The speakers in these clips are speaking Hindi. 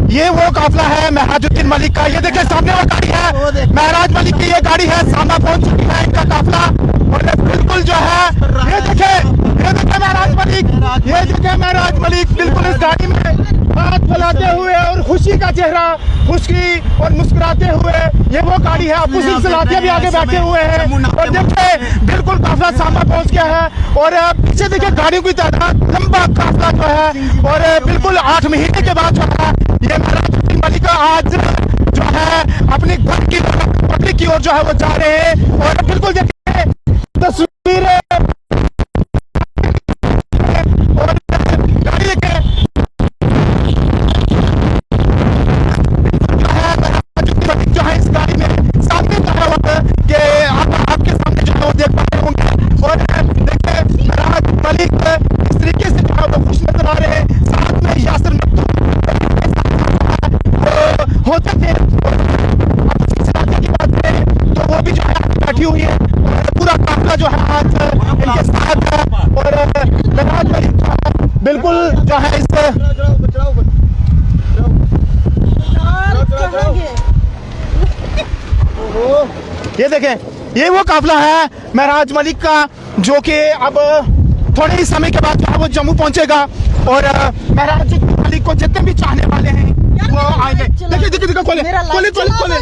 ये वो काफिला है महराजुद्दीन मलिक का। ये देखिए सामने वो गाड़ी है महराज मलिक की, ये गाड़ी है, सामना पहुंच चुकी है इनका काफिला। और बिल्कुल जो है ये देखे महराज मलिक, ये देखे महराज मलिक बिल्कुल इस गाड़ी में हाथ फैलाते हुए और खुशी का चेहरा, खुशी और मुस्कुराते हुए। ये वो गाड़ी है, आप उसी सिलसिलाते भी आगे बैठे हुए हैं। और देखिए बिल्कुल काफिला सामना पहुंच गया है और पीछे देखिए गाड़ियों की तादाद, लंबा काफिला जो है। और बिल्कुल 8 महीने के बाद जो है ये महराजुद्दीन मलिक आज जो है अपने घर की पटरी की ओर जो है वो जा रहे हैं। और बिल्कुल देखिए तस्वीरें और गाड़ी देखें जो है इस गाड़ी में सामने जो है कि आपके सामने जो है वो देख पा रहे होंगे। और देखिए महराज मलिक इस तरीके से जो है वो खुश नजर आ रहे हैं, साथ में यासिर होते थे। की बात करें तो वो भी जो है बैठी हुई है, पूरा काफिला जो है आज इनके साथ है। और महराज मलिक जो है बिल्कुल जो है इस ये देखें ये वो काफिला है महराज मलिक का जो कि अब थोड़े ही समय के बाद जो है वो जम्मू पहुंचेगा। और महराज मलिक को जितने भी चाहने वाले हैं वो आएंगे। देखिए देखिए देखिए खोले खोले खोले खोले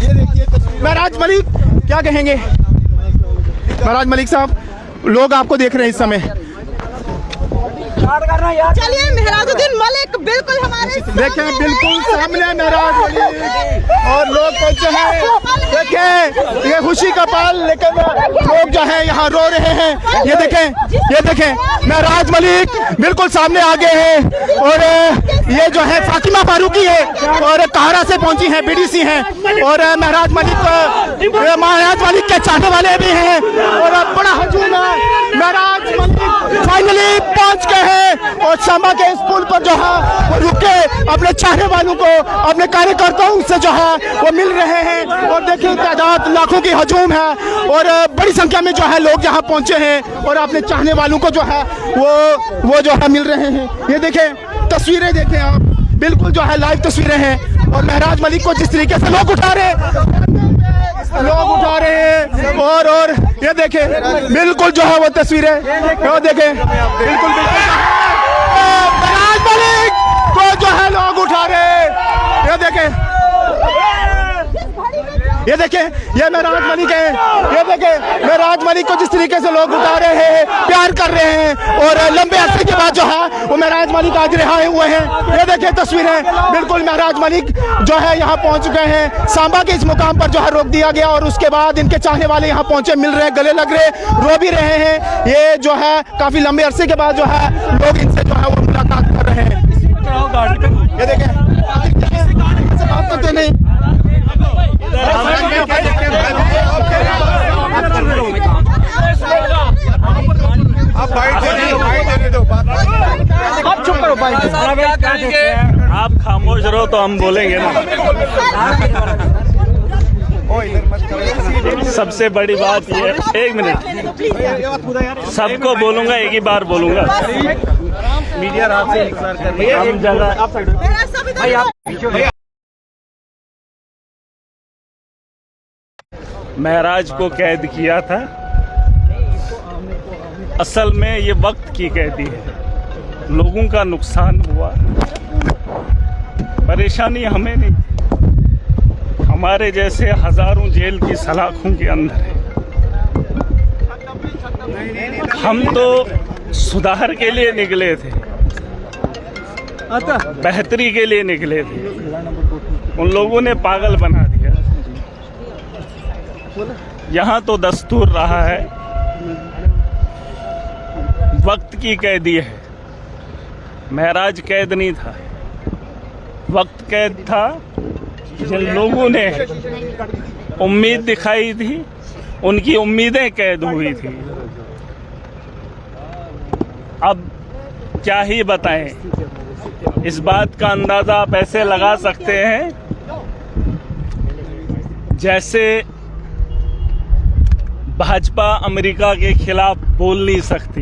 ये देखिए महराज मलिक क्या कहेंगे। महराज मलिक साहब, लोग आपको देख रहे हैं इस समय। चलिए महराजुद्दीन मलिक बिल्कुल हमारे देखें बिल्कुल सामने महराज मलिक और लोग पहुंचे हैं। देखें ये खुशी का पल, लेकिन लोग जो है यहाँ रो रहे हैं। ये देखें महराज मलिक बिल्कुल सामने आ गए हैं। और ये जो है फातिमा फारूकी है और काहरा से पहुंची हैं, बीडीसी हैं। और महराज मलिक के चाहने वाले भी हैं और बड़ा हजूम है। महराज मलिक फाइनली पहुंच गए हैं और सांबा के इस पुल पर जो है वो रुके अपने चाहने वालों को, अपने कार्यकर्ताओं से जो है वो मिल रहे हैं। और देखिए तादाद लाखों की हजूम है और बड़ी संख्या में जो है लोग यहाँ पहुंचे हैं और अपने चाहने वालों को जो है वो जो है मिल रहे हैं। ये देखें तस्वीरें, देखें आप, बिल्कुल जो है लाइव तस्वीरें हैं। और महराज मलिक को जिस तरीके से लोग उठा रहे हैं और ये देखें बिल्कुल जो है वो तस्वीरें, वो देखें बिल्कुल महराज मलिक को जो है लोग उठा रहे हैं। ये देखें ये महराज मलिक है। ये देखें महराज मलिक को जिस तरीके से लोग उठा रहे हैं, प्यार कर रहे हैं। और लंबे अरसे के बाद जो है वो महराज मलिक आज रिहाई हुए हैं। ये देखें तस्वीरें, बिल्कुल महराज मलिक जो है यहाँ पहुँच गए हैं। सांबा के इस मुकाम पर जो है रोक दिया गया और उसके बाद इनके चाहने वाले यहाँ पहुँचे, मिल रहे, गले लग रहे, रो भी रहे हैं। ये जो है काफी लंबे अरसे के बाद जो है लोग इनसे जो है वो मुलाकात कर रहे हैं। ये देखें बात करते नहीं आप चुप करो भाई, आप खामोश रहो तो हम बोलेंगे ना। सबसे बड़ी बात ये, एक मिनट, सबको बोलूंगा, एक ही बार बोलूंगा। मीडिया रात से इंतजार कर रही है। हम जगह महराज को कैद किया था, असल में ये वक्त की कैदी है। लोगों का नुकसान हुआ, परेशानी हमें नहीं, हमारे जैसे हजारों जेल की सलाखों के अंदर है। हम तो सुधार के लिए निकले थे, बेहतरी के लिए निकले थे, उन लोगों ने पागल बना दिया। यहाँ तो दस्तूर रहा है, वक्त की कैदी है। महराज कैद नहीं था, वक्त कैद था। जिन लोगों ने उम्मीद दिखाई थी, उनकी उम्मीदें कैद हुई थी। अब क्या ही बताएं, इस बात का अंदाजा आप ऐसे लगा सकते हैं जैसे भाजपा अमेरिका के खिलाफ बोल नहीं सकती,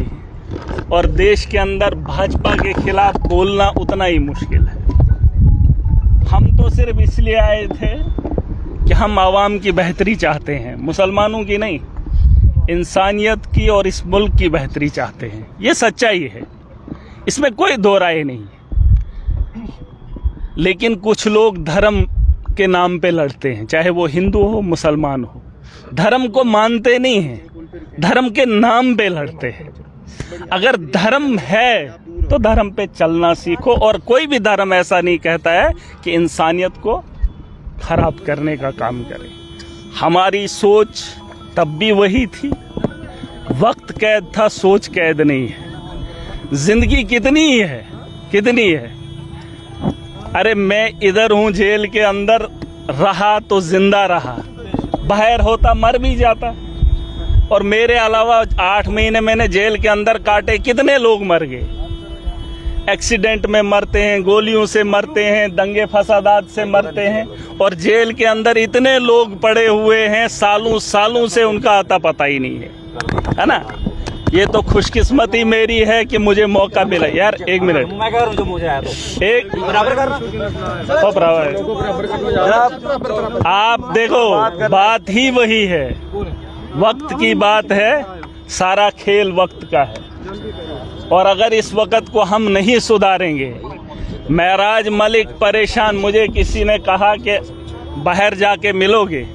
और देश के अंदर भाजपा के खिलाफ बोलना उतना ही मुश्किल है। हम तो सिर्फ इसलिए आए थे कि हम आवाम की बेहतरी चाहते हैं, मुसलमानों की नहीं, इंसानियत की और इस मुल्क की बेहतरी चाहते हैं। ये सच्चाई है, इसमें कोई दो राय नहीं है। लेकिन कुछ लोग धर्म के नाम पे लड़ते हैं, चाहे वो हिंदू हो मुसलमान हो, धर्म को मानते नहीं हैं, धर्म के नाम पे लड़ते हैं। अगर धर्म है तो धर्म पे चलना सीखो, और कोई भी धर्म ऐसा नहीं कहता है कि इंसानियत को खराब करने का काम करे। हमारी सोच तब भी वही थी, वक्त कैद था, सोच कैद नहीं है। जिंदगी कितनी है, कितनी है। अरे मैं इधर हूं, जेल के अंदर रहा तो जिंदा रहा, बाहर होता मर भी जाता। और मेरे अलावा 8 महीने मैंने जेल के अंदर काटे, कितने लोग मर गए। एक्सीडेंट में मरते हैं, गोलियों से मरते हैं, दंगे फसादात से मरते हैं, और जेल के अंदर इतने लोग पड़े हुए हैं, सालों सालों से उनका आता पता ही नहीं है ना। ये तो खुशकिस्मती मेरी है कि मुझे मौका मिला। यार एक मिनट, मैं कह रहा हूं जो मुझे आया तो एक बराबर कर, आप देखो, बात ही वही है, वक्त की बात है, सारा खेल वक्त का है। और अगर इस वक्त को हम नहीं सुधारेंगे, महराज मलिक परेशान, मुझे किसी ने कहा कि बाहर जाके मिलोगे,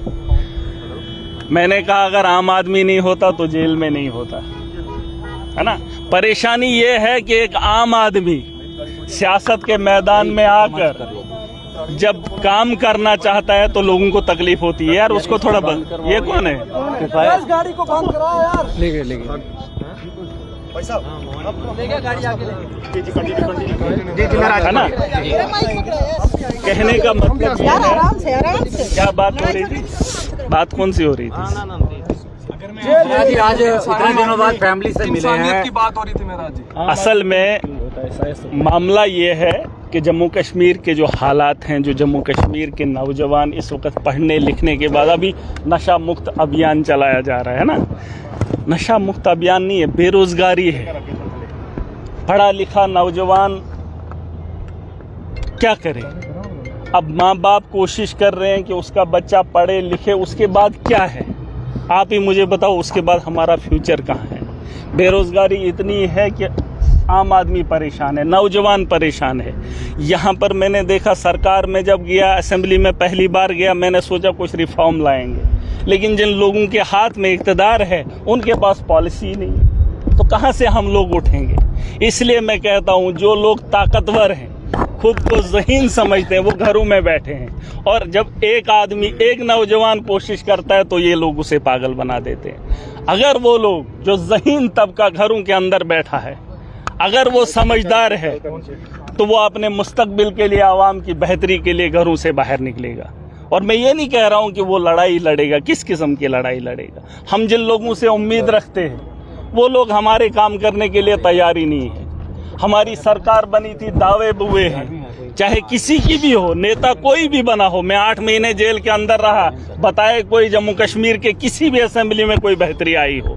मैंने कहा अगर आम आदमी नहीं होता तो जेल में नहीं होता, है ना। परेशानी ये है कि एक आम आदमी सियासत के मैदान में आकर जब काम करना चाहता है तो लोगों को तकलीफ होती है। यार उसको थोड़ा बंद, ये कौन है? गाड़ी को बंद करा यार, लेके गाड़ी आके है ना। कहने का मतलब ये है, आराम से आराम से। क्या बात हो रही थी, बात कौन सी हो रही थी? जी आज इतने दिनों बाद फैमिली से मिले हैं, की बात हो रही थी मेरा जी। असल में मामला ये है कि जम्मू कश्मीर के जो हालात हैं, जो जम्मू कश्मीर के नौजवान इस वक्त पढ़ने लिखने के बाद, अभी नशा मुक्त अभियान चलाया जा रहा है ना। नशा मुक्त अभियान नहीं है, बेरोजगारी है। पढ़ा लिखा नौजवान क्या करे? अब माँ बाप कोशिश कर रहे हैं कि उसका बच्चा पढ़े लिखे, उसके बाद क्या है आप ही मुझे बताओ, उसके बाद हमारा फ्यूचर कहाँ है? बेरोजगारी इतनी है कि आम आदमी परेशान है, नौजवान परेशान है। यहाँ पर मैंने देखा, सरकार में जब गया, असेंबली में पहली बार गया, मैंने सोचा कुछ रिफॉर्म लाएंगे, लेकिन जिन लोगों के हाथ में इक़्तिदार है उनके पास पॉलिसी नहीं है, तो कहाँ से हम लोग उठेंगे? इसलिए मैं कहता हूँ, जो लोग ताकतवर हैं, खुद को ज़हीन समझते हैं, वो घरों में बैठे हैं। और जब एक आदमी, एक नौजवान कोशिश करता है तो ये लोग उसे पागल बना देते हैं। अगर वो लोग जो ज़हीन तबका घरों के अंदर बैठा है, अगर वो समझदार है, तो वो अपने मुस्तकबिल के लिए, आवाम की बेहतरी के लिए घरों से बाहर निकलेगा। और मैं ये नहीं कह रहा हूँ कि वो लड़ाई लड़ेगा, किस किस्म की लड़ाई लड़ेगा। हम जिन लोगों से उम्मीद रखते हैं वो लोग हमारे काम करने के लिए तैयार ही नहीं है। हमारी सरकार बनी थी, दावे बुए हैं, चाहे किसी की भी हो, नेता कोई भी बना हो। मैं 8 महीने जेल के अंदर रहा, बताए कोई जम्मू कश्मीर के किसी भी असेंबली में कोई बेहतरी आई हो,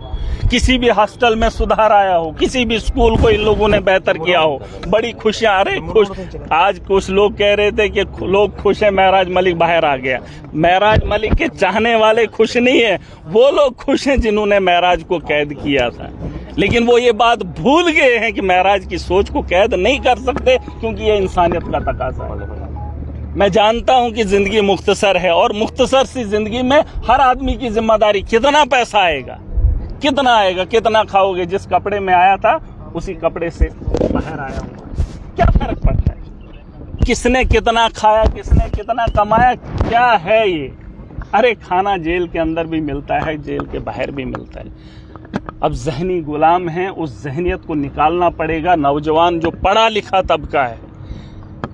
किसी भी हॉस्टल में सुधार आया हो, किसी भी स्कूल को इन लोगों ने बेहतर किया हो, बड़ी खुशियां। अरे खुश, आज कुछ लोग कह रहे थे कि लोग खुश हैं, महराज मलिक बाहर आ गया। महराज मलिक के चाहने वाले खुश नहीं है, वो लोग खुश हैं जिन्होंने महराज को कैद किया था। लेकिन वो ये बात भूल गए हैं कि महराज की सोच को कैद नहीं कर सकते, क्योंकि ये इंसानियत का तकाजा है। मैं जानता हूं कि जिंदगी मुख्तसर है, और मुख्तसर सी जिंदगी में हर आदमी की जिम्मेदारी, कितना पैसा आएगा, कितना आएगा, कितना खाओगे। जिस कपड़े में आया था उसी कपड़े से बाहर आया हूँ, क्या फर्क पड़ता है? किसने कितना खाया, किसने कितना कमाया, क्या है ये? अरे खाना जेल के अंदर भी मिलता है, जेल के बाहर भी मिलता है। अब ज़हनी गुलाम हैं, उस जहनियत को निकालना पड़ेगा। नौजवान जो पढ़ा लिखा तबका है,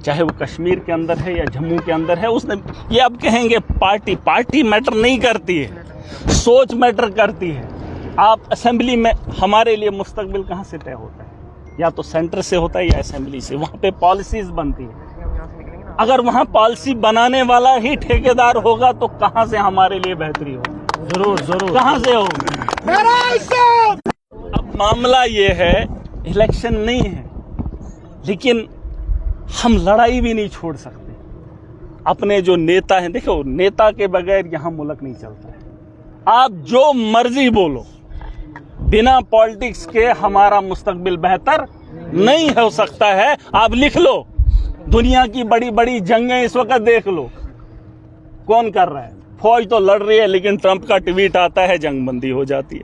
चाहे वो कश्मीर के अंदर है या जम्मू के अंदर है, उसने ये अब कहेंगे पार्टी मैटर नहीं करती है, सोच मैटर करती है। आप असेंबली में, हमारे लिए मुस्तकबिल कहाँ से तय होता है? या तो सेंटर से होता है या असेंबली से, वहाँ पे पॉलिसीज बनती है। अगर वहाँ पॉलिसी बनाने वाला ही ठेकेदार होगा तो कहाँ से हमारे लिए बेहतरी होगी? जरूर कहाँ से होगी? अब मामला ये है इलेक्शन नहीं है, लेकिन हम लड़ाई भी नहीं छोड़ सकते। अपने जो नेता हैं, देखो नेता के बगैर यहां मुल्क नहीं चलता है। आप जो मर्जी बोलो, बिना पॉलिटिक्स के हमारा मुस्तकबिल बेहतर नहीं हो सकता है। आप लिख लो, दुनिया की बड़ी बड़ी जंगें इस वक्त देख लो, कौन कर रहा है? फौज तो लड़ रही है, लेकिन ट्रंप का ट्वीट आता है, जंग बंदी हो जाती है।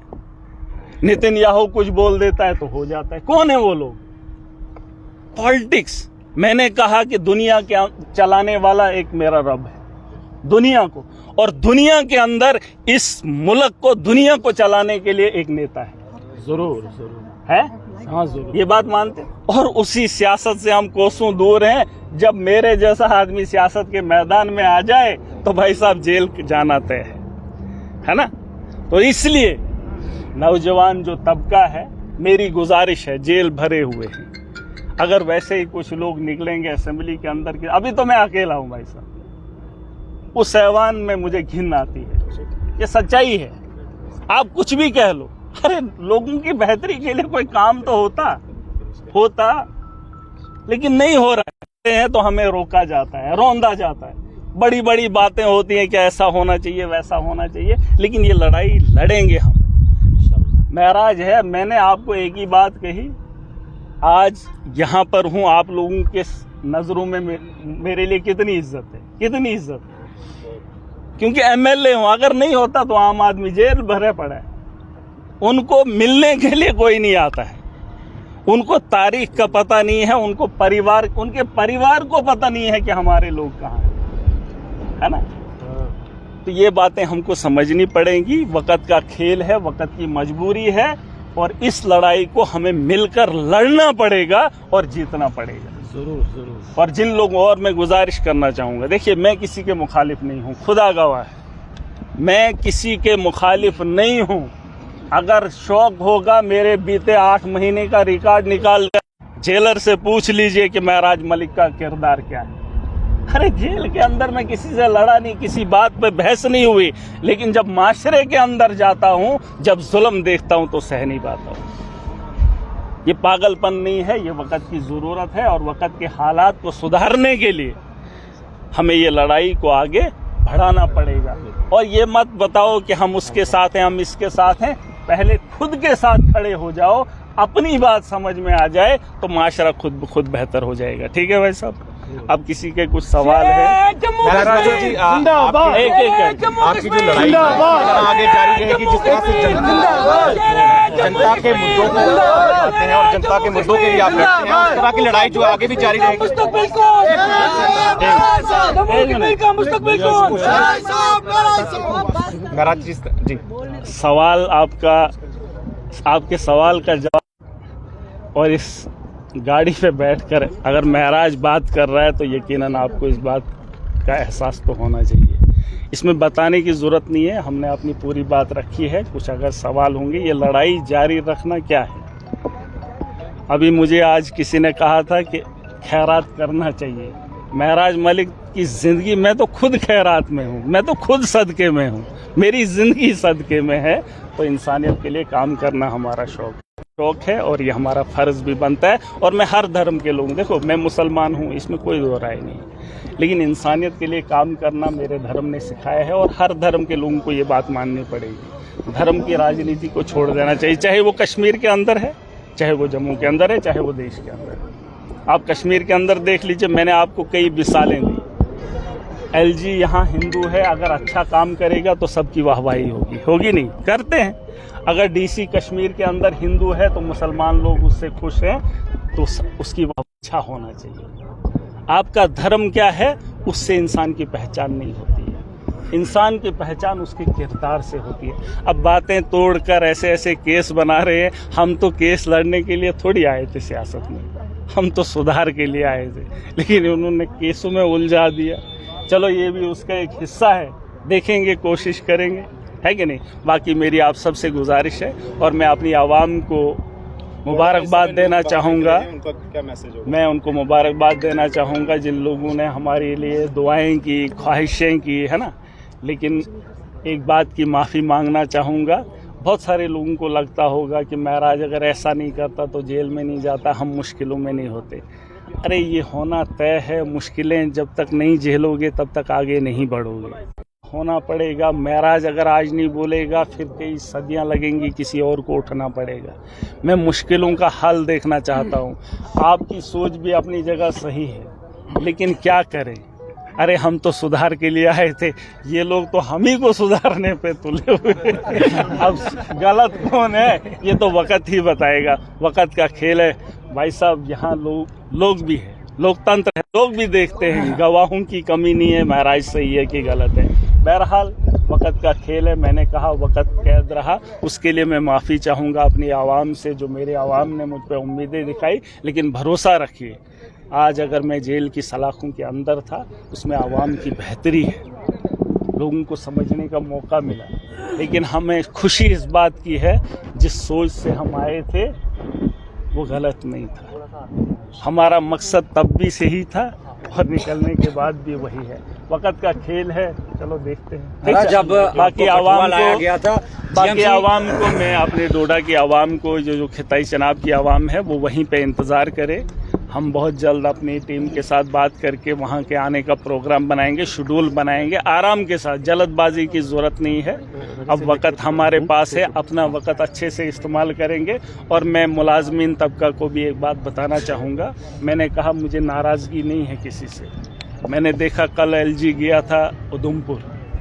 नेतन्याहू कुछ बोल देता है तो हो जाता है। कौन है वो लोग? पॉलिटिक्स। मैंने कहा कि दुनिया के चलाने वाला एक मेरा रब है, दुनिया को, और दुनिया के अंदर इस मुल्क को, दुनिया को चलाने के लिए एक नेता है। जरूर है? हाँ जरूर। ये बात मानते हैं? और उसी सियासत से हम कोसों दूर हैं। जब मेरे जैसा आदमी सियासत के मैदान में आ जाए तो भाई साहब जेल जाना तय है ना। तो इसलिए नौजवान जो तबका है, मेरी गुजारिश है, जेल भरे हुए हैं, अगर वैसे ही कुछ लोग निकलेंगे असेंबली के अंदर के, अभी तो मैं अकेला हूं भाई साहब, उस ऐवान में मुझे घिन आती है। ये सच्चाई है, आप कुछ भी कह लो। अरे लोगों की बेहतरी के लिए कोई काम तो होता, लेकिन नहीं हो रहा है तो हमें रोका जाता है, रौंदा जाता है। बड़ी बड़ी बातें होती हैं कि ऐसा होना चाहिए, वैसा होना चाहिए, लेकिन ये लड़ाई लड़ेंगे हम। महराज है, मैंने आपको एक ही बात कही, आज यहां पर हूं, आप लोगों के नजरों में मेरे लिए कितनी इज्जत है, कितनी इज्जत है, क्योंकि एमएलए हूं। अगर नहीं होता तो आम आदमी जेल भरे पड़ा है। उनको मिलने के लिए कोई नहीं आता है, उनको तारीख का पता नहीं है, उनको उनके परिवार को पता नहीं है कि हमारे लोग कहाँ हैं, है ना। तो ये बातें हमको समझनी पड़ेंगी। वक्त का खेल है, वक्त की मजबूरी है, और इस लड़ाई को हमें मिलकर लड़ना पड़ेगा और जीतना पड़ेगा। जरूर। और जिन लोगों, और मैं गुजारिश करना चाहूंगा, देखिए मैं किसी के मुखालिफ नहीं हूं, खुदा गवाह है, मैं किसी के मुखालिफ नहीं हूं। अगर शौक होगा, मेरे बीते 8 महीने का रिकॉर्ड निकाल कर जेलर से पूछ लीजिए कि महराज मलिक का किरदार क्या है। अरे जेल के अंदर मैं किसी से लड़ा नहीं, किसी बात पे बहस नहीं हुई, लेकिन जब माशरे के अंदर जाता हूं, जब जुल्म देखता हूं तो सह नहीं पाता हूं। ये पागलपन नहीं है, ये वक्त की जरूरत है, और वक्त के हालात को सुधारने के लिए हमें ये लड़ाई को आगे बढ़ाना पड़ेगा। और ये मत बताओ कि हम उसके साथ हैं, हम इसके साथ हैं। पहले खुद के साथ खड़े हो जाओ, अपनी बात समझ में आ जाए तो माशरा खुद ब खुद बेहतर हो जाएगा। ठीक है भाई साहब, अब किसी के कुछ सवाल है? एक आपकी जो लड़ाई आगे जारी रहेगी, जिस तरह से जनता के मुद्दों को उठाते हैं और जनता के मुद्दों के लिए आप लड़ते हैं, उस तरह की लड़ाई जो आगे भी जारी रहेगी। महराज जी, सवाल आपके सवाल का जवाब, और इस गाड़ी पे बैठकर अगर महराज बात कर रहा है तो यकीनन आपको इस बात का एहसास तो होना चाहिए। इसमें बताने की ज़रूरत नहीं है, हमने अपनी पूरी बात रखी है। कुछ अगर सवाल होंगे, ये लड़ाई जारी रखना क्या है। अभी मुझे आज किसी ने कहा था कि खैरात करना चाहिए। महराज मलिक की ज़िंदगी, मैं तो खुद खैरात में हूँ, मैं तो खुद सदक़े में हूँ, मेरी ज़िंदगी सदक़े में है। तो इंसानियत के लिए काम करना हमारा शौक़ है, और ये हमारा फ़र्ज़ भी बनता है। और मैं हर धर्म के लोग, देखो मैं मुसलमान हूँ, इसमें कोई दो राय नहीं, लेकिन इंसानियत के लिए काम करना मेरे धर्म ने सिखाया है, और हर धर्म के लोगों को ये बात माननी पड़ेगी। धर्म की राजनीति को छोड़ देना चाहिए, चाहे वो कश्मीर के अंदर है, चाहे वो जम्मू के अंदर है, चाहे वो देश के अंदर है। आप कश्मीर के अंदर देख लीजिए, मैंने आपको कई मिसालें दी। एलजी यहाँ हिंदू है, अगर अच्छा काम करेगा तो सबकी वाहवाही होगी नहीं, करते हैं। अगर डीसी कश्मीर के अंदर हिंदू है तो मुसलमान लोग उससे खुश हैं, तो उसकी अच्छा होना चाहिए। आपका धर्म क्या है, उससे इंसान की पहचान नहीं होती है। इंसान की पहचान उसके किरदार से होती है। अब बातें तोड़कर ऐसे ऐसे केस बना रहे हैं, हम तो केस लड़ने के लिए थोड़ी आए थे सियासत में, हम तो सुधार के लिए आए थे, लेकिन उन्होंने केसों में उलझा दिया। चलो ये भी उसका एक हिस्सा है, देखेंगे, कोशिश करेंगे, है कि नहीं। बाकी मेरी आप सबसे गुजारिश है, और मैं अपनी आवाम को मुबारकबाद देना चाहूँगा। उनका क्या मैसेज होगा? मैं उनको मुबारकबाद देना चाहूँगा जिन लोगों ने हमारे लिए दुआएं की, ख्वाहिशें की, है ना। लेकिन एक बात की माफ़ी मांगना चाहूँगा, बहुत सारे लोगों को लगता होगा कि महराज अगर ऐसा नहीं करता तो जेल में नहीं जाता, हम मुश्किलों में नहीं होते। अरे ये होना तय है, मुश्किलें जब तक नहीं झेलोगे तब तक आगे नहीं बढ़ोगे। होना पड़ेगा। महराज अगर आज नहीं बोलेगा फिर कई सदियां लगेंगी, किसी और को उठना पड़ेगा। मैं मुश्किलों का हल देखना चाहता हूँ। आपकी सोच भी अपनी जगह सही है, लेकिन क्या करें। अरे हम तो सुधार के लिए आए थे, ये लोग तो हम ही को सुधारने पे तुले हुए। अब गलत कौन है ये तो वक्त ही बताएगा, वक्त का खेल है भाई साहब। यहाँ लोग भी है, लोकतंत्र है, लोग भी देखते हैं। गवाहों की कमी नहीं है, महराज सही है कि गलत है। बहरहाल वक्त का खेल है। मैंने कहा वक्त कैद रहा, उसके लिए मैं माफ़ी चाहूँगा अपनी आवाम से, जो मेरे आवाम ने मुझ पर उम्मीदें दिखाई। लेकिन भरोसा रखिए, आज अगर मैं जेल की सलाखों के अंदर था, उसमें आवाम की बेहतरी है, लोगों को समझने का मौका मिला। लेकिन हमें खुशी इस बात की है, जिस सोच से हम आए थे वो गलत नहीं था। हमारा मकसद तब भी सही था और निकलने के बाद भी वही है। वक्त का खेल है, चलो देखते हैं। जब बाकी आवाम लाया गया था, बाकी आवाम को मैं अपने डोडा की आवाम को, जो खिताई चनाब की आवाम है, वो वहीं पे इंतज़ार करे। हम बहुत जल्द अपनी टीम के साथ बात करके वहाँ के आने का प्रोग्राम बनाएंगे, शेड्यूल बनाएंगे, आराम के साथ। जल्दबाजी की ज़रूरत नहीं है। अब वक्त हमारे पास है, अपना वक्त अच्छे से इस्तेमाल करेंगे। और मैं मुलाजमीन तबका को भी एक बात बताना चाहूँगा। मैंने कहा मुझे नाराज़गी नहीं है किसी से। मैंने देखा कल LG गया था उधमपुर,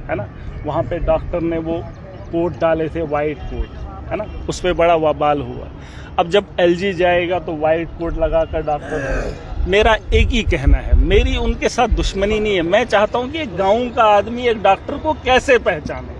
है ना, वहाँ पे डॉक्टर ने वो कोट डाले थे, वाइट कोट, है ना, उस पर बड़ा वबाल हुआ। अब जब LG जाएगा तो वाइट कोट लगाकर डॉक्टर, मेरा एक ही कहना है, मेरी उनके साथ दुश्मनी नहीं है। मैं चाहता हूं कि एक गांव का आदमी एक डॉक्टर को कैसे पहचाने।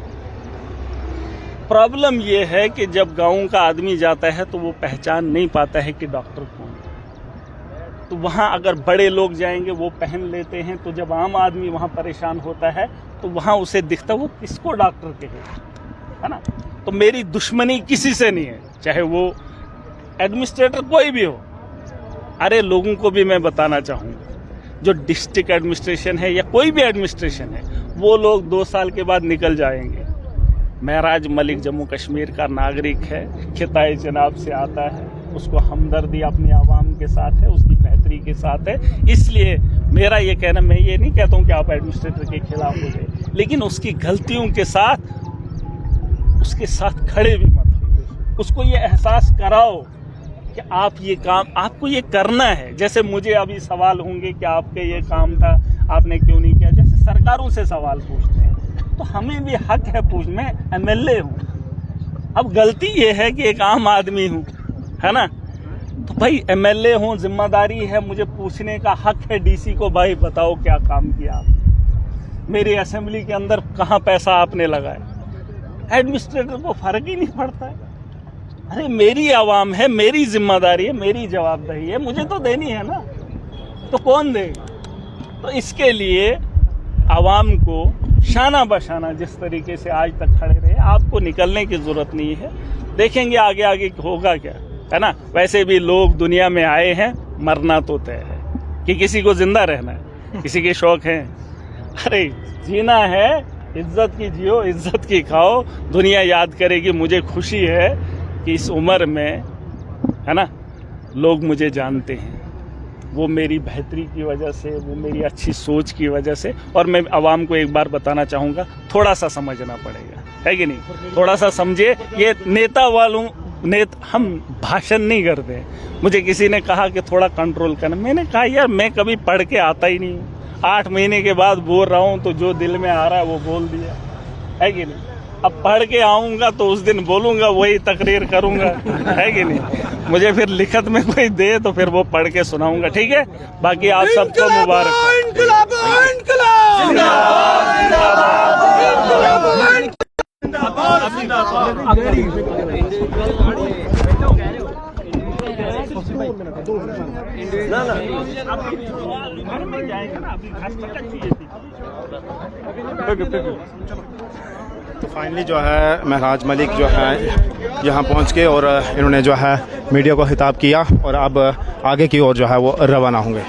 प्रॉब्लम ये है कि जब गांव का आदमी जाता है तो वो पहचान नहीं पाता है कि डॉक्टर कौन है। तो वहां अगर बड़े लोग जाएंगे वो पहन लेते हैं, तो जब आम आदमी वहां परेशान होता है तो वहां उसे दिखता वो किसको डॉक्टर कहे, है ना। तो मेरी दुश्मनी किसी से नहीं है, चाहे वो एडमिनिस्ट्रेटर कोई भी हो। अरे लोगों को भी मैं बताना चाहूँगा, जो डिस्ट्रिक्ट एडमिनिस्ट्रेशन है या कोई भी एडमिनिस्ट्रेशन है, वो लोग 2 साल के बाद निकल जाएंगे। महराज मलिक जम्मू कश्मीर का नागरिक है, खिताए जनाब से आता है, उसको हमदर्दी अपनी आवाम के साथ है, उसकी बेहतरी के साथ है। इसलिए मेरा ये कहना, मैं ये नहीं कहता हूँ कि आप एडमिनिस्ट्रेटर के खिलाफ हो गए, लेकिन उसकी गलतियों के साथ उसके साथ खड़े भी मत हो। उसको ये एहसास कराओ कि आप ये काम, आपको ये करना है। जैसे मुझे अभी सवाल होंगे कि आपके ये काम था, आपने क्यों नहीं किया, जैसे सरकारों से सवाल पूछते हैं, तो हमें भी हक है पूछ। मैं MLA हूँ, अब गलती ये है कि एक आम आदमी हूँ, है ना, तो भाई MLA हूँ, जिम्मेदारी है, मुझे पूछने का हक है DC को, भाई बताओ क्या काम किया आप, मेरी असेंबली के अंदर कहाँ पैसा आपने लगाया। एडमिनिस्ट्रेटर को फर्क ही नहीं पड़ता है। अरे मेरी आवाम है, मेरी जिम्मेदारी है, मेरी जवाबदेही है, मुझे तो देनी है ना, तो कौन देगा। तो इसके लिए आवाम को शाना बशाना जिस तरीके से आज तक खड़े रहे, आपको निकलने की जरूरत नहीं है। देखेंगे आगे आगे होगा क्या, है ना। वैसे भी लोग दुनिया में आए हैं, मरना तो तय है, कि किसी को जिंदा रहना है, किसी के शौक हैं। अरे जीना है, इज्जत की जियो, इज्जत की खाओ, दुनिया याद करेगी। मुझे खुशी है कि इस उम्र में, है ना, लोग मुझे जानते हैं, वो मेरी बेहतरी की वजह से, वो मेरी अच्छी सोच की वजह से। और मैं आवाम को एक बार बताना चाहूँगा, थोड़ा सा समझना पड़ेगा, है कि नहीं। थोड़ा सा समझे। ये नेता वालों हम भाषण नहीं करते। मुझे किसी ने कहा कि थोड़ा कंट्रोल करना, मैंने कहा यार मैं कभी पढ़ के आता ही नहीं हूँ, 8 महीने के बाद बोल रहा हूँ, तो जो दिल में आ रहा है वो बोल दिया, है कि नहीं। अब पढ़ के आऊँगा तो उस दिन बोलूँगा, वही तकरीर करूँगा, है कि नहीं। मुझे फिर लिखत में कोई दे तो फिर वो पढ़ के सुनाऊँगा, ठीक है। बाकी आप सबको मुबारक। तो फाइनली जो है महराज मलिक जो है यहाँ पहुँच के और इन्होंने जो है मीडिया को खिताब किया और अब आगे की ओर जो है वो रवाना होंगे।